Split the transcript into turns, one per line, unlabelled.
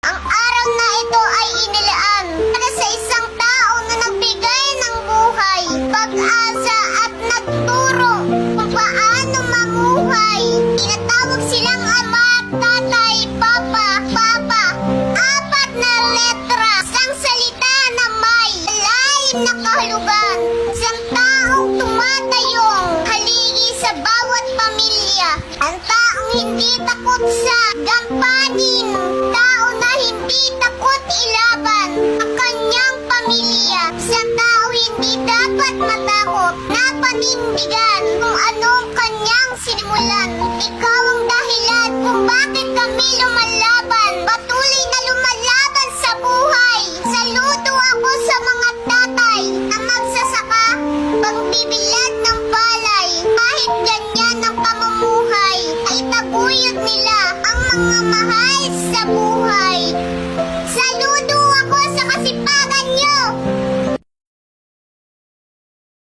Ang araw na ito ay inilaan para sa isang tao na nagbigay ng buhay, pag-asa at nagturo kung paano mamuhay. Tinatawag silang ama, tatay, papa, papa. Apat na letra, isang salita na may malalim na kahulugan. Isang taong tumatayong haligi sa bawat pamilya. Ang taong hindi takot sa gampanin.